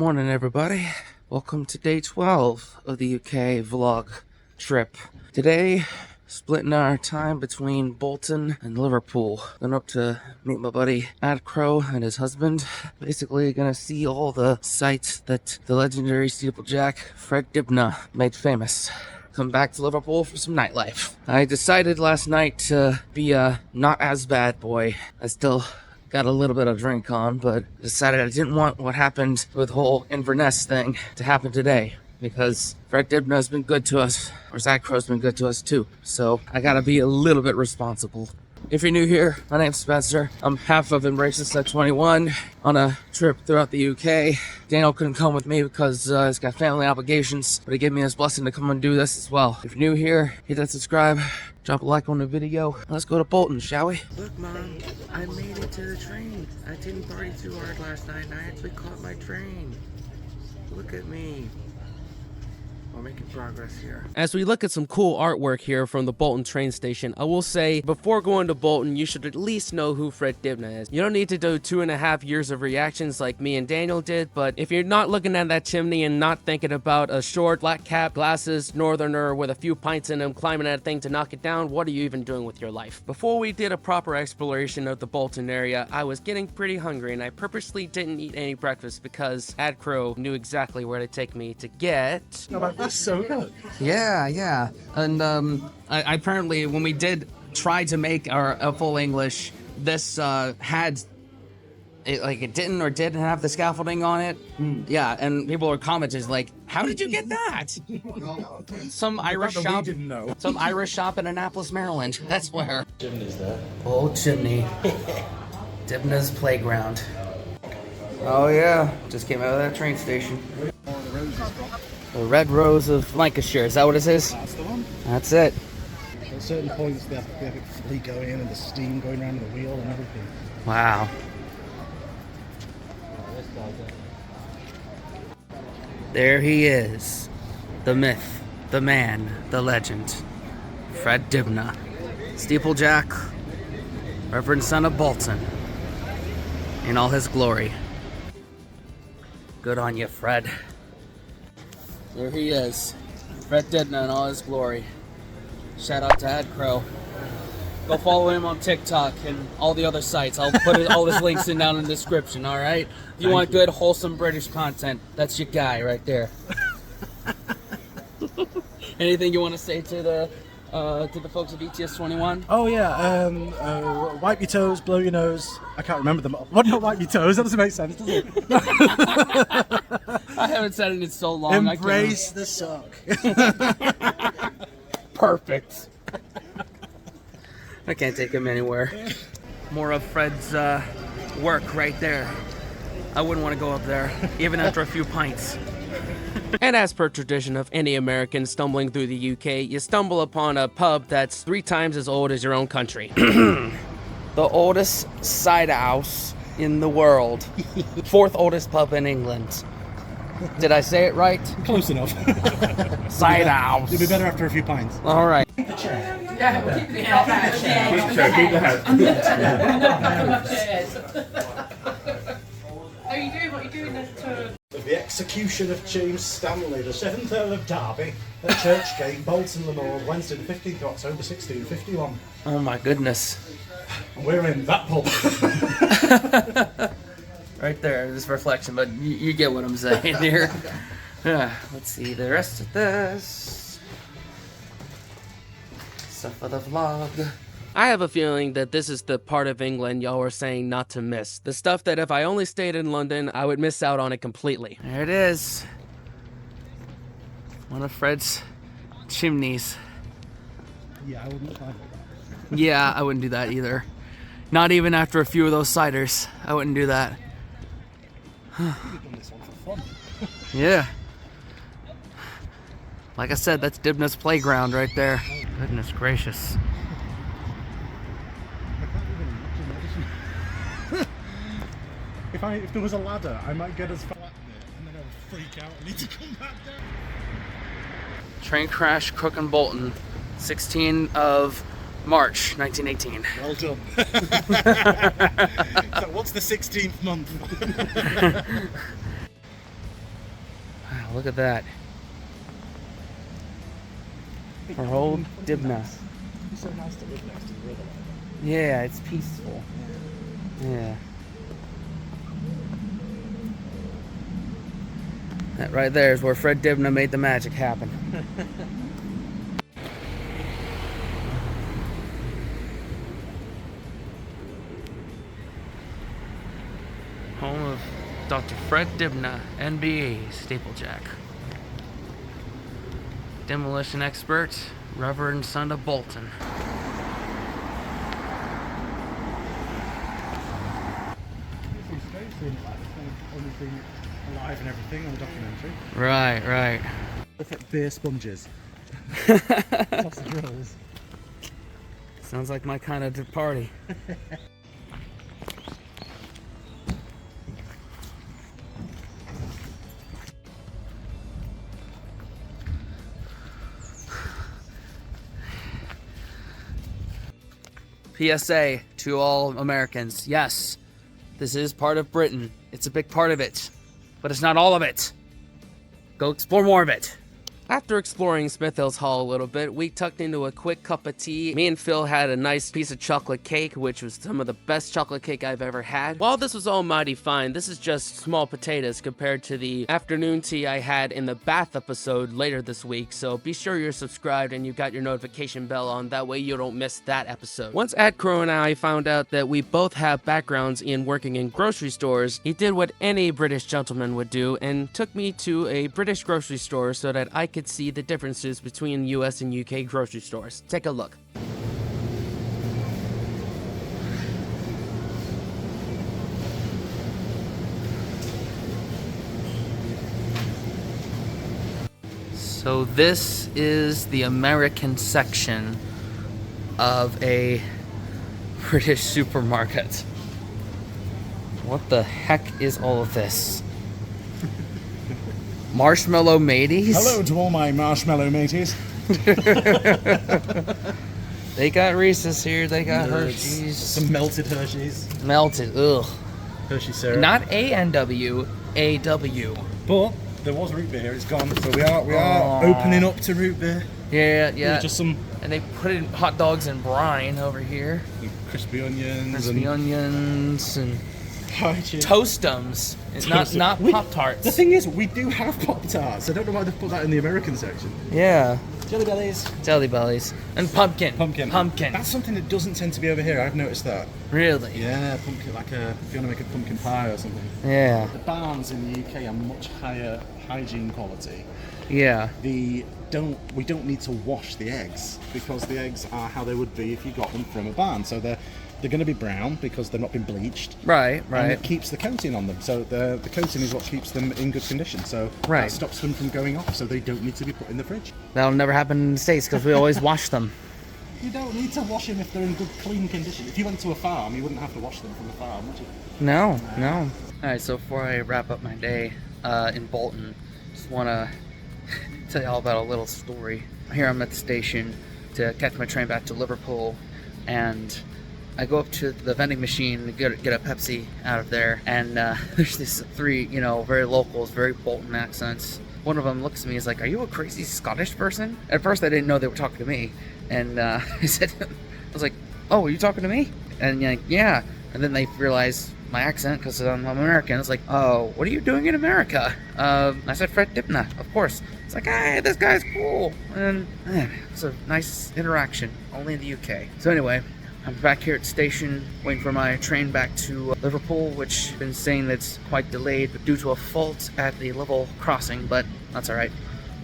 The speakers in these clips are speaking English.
Morning, everybody. Welcome to day 12 of the UK vlog trip. Today, splitting our time between Bolton and Liverpool. Going up to meet my buddy Ad Crow and his husband. Basically, gonna see all the sights that the legendary steeplejack Fred Dibnah made famous. Come back to Liverpool for some nightlife. I decided last night to be a not as bad boy. I still got a little bit of drink on, but decided I didn't want what happened with the whole Inverness thing to happen today, because Fred Dibnah has been good to us, or Zach Crow's been good to us too, so I gotta be a little bit responsible. If you're new here, my name's Spencer. I'm half of Embrace This at 21 on a trip throughout the UK. Daniel couldn't come with me because he's got family obligations, but he gave me his blessing to come and do this as well. If you're new here, hit that subscribe, drop a like on the video. Let's go to Bolton, shall we? Look, Mom, I made it to the train. I didn't party too hard last night and I actually caught my train. Look at me. We're making progress here. As we look at some cool artwork here from the Bolton train station, I will say, before going to Bolton, you should at least know who Fred Dibnah is. You don't need to do 2.5 years of reactions like me and Daniel did, but if you're not looking at that chimney and not thinking about a short, black cap, glasses, northerner with a few pints in him climbing that thing to knock it down, what are you even doing with your life? Before we did a proper exploration of the Bolton area, I was getting pretty hungry and I purposely didn't eat any breakfast because Ad Crow knew exactly where to take me to get... That's so good. Yeah. And I apparently, when we did try to make a full English, this had it didn't have the scaffolding on it. Yeah, and people were commenting like, "How did you get that?" Some Irish shop. Didn't know. Some Irish shop in Annapolis, Maryland. That's where. Chimney's there. Old chimney. Dibnah's playground. Oh yeah, just came out of that train station. The Red Rose of Lancashire, is that what it is? That's the one. That's it. At certain points, they have a flea going and the steam going around the wheel and everything. Wow. There he is. The myth, the man, the legend. Fred Dibnah. Steeplejack, Reverend Son of Bolton. In all his glory. Good on you, Fred. There he is, Fred Dibnah in all his glory. Shout out to Ad Crow. Go follow him on TikTok and all the other sites. I'll put all his links in down in the description, alright? If you want good, wholesome British content, that's your guy right there. Anything you want to say to the folks of ETS 21? Oh yeah, wipe your toes, blow your nose. I can't remember them all. What, not wipe your toes? That doesn't make sense, does it? I haven't said it in so long. Embrace the suck. Perfect. I can't take him anywhere. More of Fred's work right there. I wouldn't want to go up there, even after a few pints. And as per tradition of any American stumbling through the UK, you stumble upon a pub that's 3 times as old as your own country. The oldest cider house in the world. 4th oldest pub in England. Did I say it right? Close enough. Cider house. You'll be better after a few pints. All right. Yeah, we'll keep the head. Are you doing what you're doing this to? The execution of James Stanley, the 7th Earl of Derby, at Churchgate, Bolton le Moor, Wednesday the 15th of October 1651. Oh my goodness. We're in that pub. Right there, this reflection, but you get what I'm saying here. Let's see the rest of this. Stuff for the vlog. I have a feeling that this is the part of England y'all were saying not to miss. The stuff that if I only stayed in London, I would miss out on it completely. There it is. One of Fred's chimneys. Yeah, I wouldn't try. Yeah, I wouldn't do that either. Not even after a few of those ciders. I wouldn't do that. You've done this one for fun. Yeah. Like I said, that's Dibnah's playground right there. Goodness gracious. If there was a ladder, I might get as far up there and then I would freak out and need to come back down. Train crash, Crook and Bolton, 16 of March, 1918. Well done. So what's the 16th month? look at that. Our old Dibnah. It's so nice to live next to the river. Yeah, it's peaceful. Yeah. That right there is where Fred Dibnah made the magic happen. Home of Dr. Fred Dibnah, NBA Staplejack. Demolition expert, Reverend son of Bolton. Only thing alive and everything on the documentary. Right. Perfect beer sponges. Lots of drills. Sounds like my kind of party. PSA to all Americans. Yes, this is part of Britain. It's a big part of it, but it's not all of it. Go explore more of it. After exploring Smith Hills Hall a little bit, we tucked into a quick cup of tea. Me and Phil had a nice piece of chocolate cake, which was some of the best chocolate cake I've ever had. While this was all mighty fine, this is just small potatoes compared to the afternoon tea I had in the bath episode later this week, so be sure you're subscribed and you got your notification bell on, that way you don't miss that episode. Once Ad Crow and I found out that we both have backgrounds in working in grocery stores, he did what any British gentleman would do and took me to a British grocery store so that I could see the differences between US and UK grocery stores. Take a look. So this is the American section of a British supermarket. What the heck is all of this? Marshmallow mateys? Hello to all my marshmallow mateys. They got Reese's here, they got Hershey's. Some melted Hershey's. Melted, ugh. Hershey syrup. Not A-N-W, A-W. But there was root beer, it's gone. So we are opening up to root beer. Yeah. Just some And they put in hot dogs in brine over here. crispy onions. Crispy onions and Hygiene. Toastums. Not Pop-Tarts. The thing is, we do have Pop-Tarts. I don't know why they put that in the American section. Yeah. Jelly bellies. Jelly bellies. And pumpkin. Pumpkin. That's something that doesn't tend to be over here. I've noticed that. Really? Yeah, pumpkin, like if you want to make a pumpkin pie or something. Yeah. The barns in the UK are much higher hygiene quality. Yeah. We don't need to wash the eggs because the eggs are how they would be if you got them from a barn. So they're going to be brown because they've not been bleached. Right. And it keeps the coating on them. So the coating is what keeps them in good condition. So that stops them from going off. So they don't need to be put in the fridge. That'll never happen in the States because we always wash them. You don't need to wash them if they're in good, clean condition. If you went to a farm, you wouldn't have to wash them from the farm, would you? No. Alright, so before I wrap up my day in Bolton, just want to tell you all about a little story. Here I'm at the station to catch my train back to Liverpool, and I go up to the vending machine to get a Pepsi out of there, and there's these three, very locals, very Bolton accents. One of them looks at me, is like, "Are you a crazy Scottish person?" At first I didn't know they were talking to me, and I was like, "Oh, are you talking to me?" And like, "Yeah." And then they realize my accent because I'm American. It's like, "Oh, what are you doing in America?" I said, "Fred Dibnah, of course." It's like, "Hey, this guy's cool." And it's a nice interaction, only in the UK. So anyway, I'm back here at the station waiting for my train back to Liverpool, which I've been saying that's quite delayed due to a fault at the level crossing, but that's alright.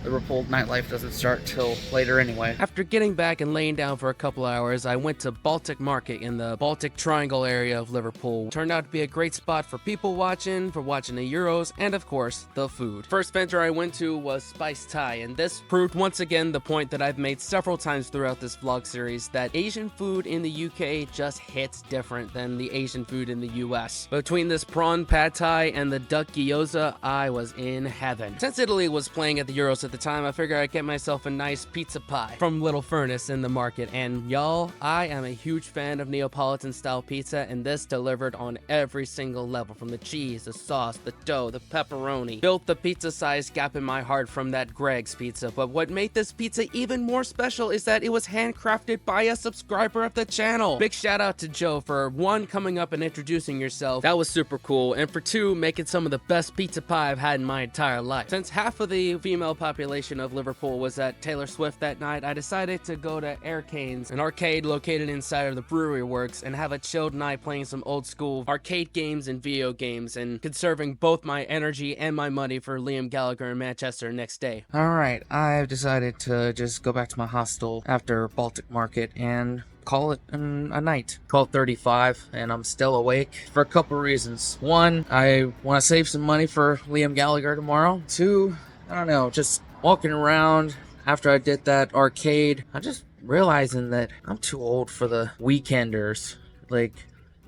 Liverpool nightlife doesn't start till later anyway. After getting back and laying down for a couple hours, I went to Baltic Market in the Baltic Triangle area of Liverpool. Turned out to be a great spot for people watching, for watching the Euros, and of course, the food. First vendor I went to was Spice Thai, and this proved once again the point that I've made several times throughout this vlog series, that Asian food in the UK just hits different than the Asian food in the US. Between this prawn pad thai and the duck gyoza, I was in heaven. Since Italy was playing at the Euros at the time, I figured I'd get myself a nice pizza pie from Little Furnace in the market. And y'all, I am a huge fan of Neapolitan style pizza, and this delivered on every single level, from the cheese, the sauce, the dough, the pepperoni. Built the pizza size gap in my heart from that Greg's pizza. But what made this pizza even more special is that it was handcrafted by a subscriber of the channel. Big shout out to Joe for 1, coming up and introducing yourself. That was super cool. And for 2, making some of the best pizza pie I've had in my entire life. Since half of the female population of Liverpool was at Taylor Swift that night, I decided to go to Arcane's, an arcade located inside of the Brewery Works, and have a chilled night playing some old school arcade games and video games, and conserving both my energy and my money for Liam Gallagher in Manchester next day. Alright, I've decided to just go back to my hostel after Baltic Market and call it a night. 12:35, and I'm still awake for a couple reasons. 1, I want to save some money for Liam Gallagher tomorrow. 2, I don't know, just walking around after I did that arcade, I'm just realizing that I'm too old for the weekenders, like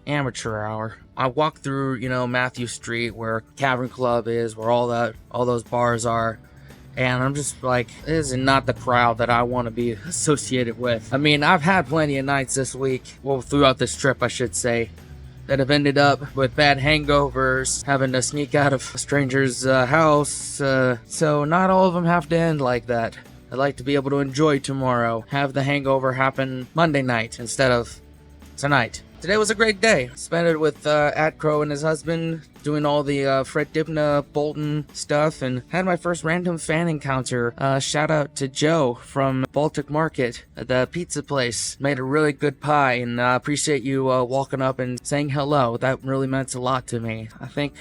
amateur hour. I walk through, you know, Matthew Street where Cavern Club is, where all those bars are, and I'm just like, this is not the crowd that I want to be associated with. I mean, I've had plenty of nights this week, well, throughout this trip, I should say, that have ended up with bad hangovers, having to sneak out of a stranger's house, so not all of them have to end like that. I'd like to be able to enjoy tomorrow, have the hangover happen Monday night instead of tonight. Today was a great day. Spent it with Atcrow and his husband, doing all the Fred Dibnah Bolton stuff, and had my first random fan encounter. Shout out to Joe from Baltic Market, the pizza place. Made a really good pie, and I appreciate you walking up and saying hello. That really meant a lot to me. I think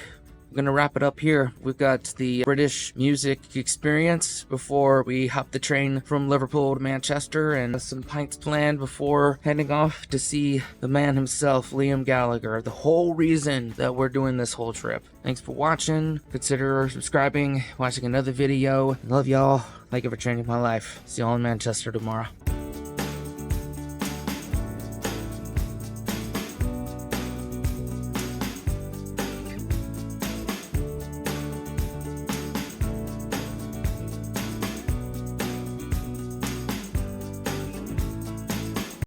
I'm gonna wrap it up here. We've got the British music experience before we hop the train from Liverpool to Manchester, and some pints planned before heading off to see the man himself, Liam Gallagher, the whole reason that we're doing this whole trip. Thanks for watching. Consider subscribing, watching another video. Love y'all. Thank you for changing my life. See y'all in Manchester tomorrow.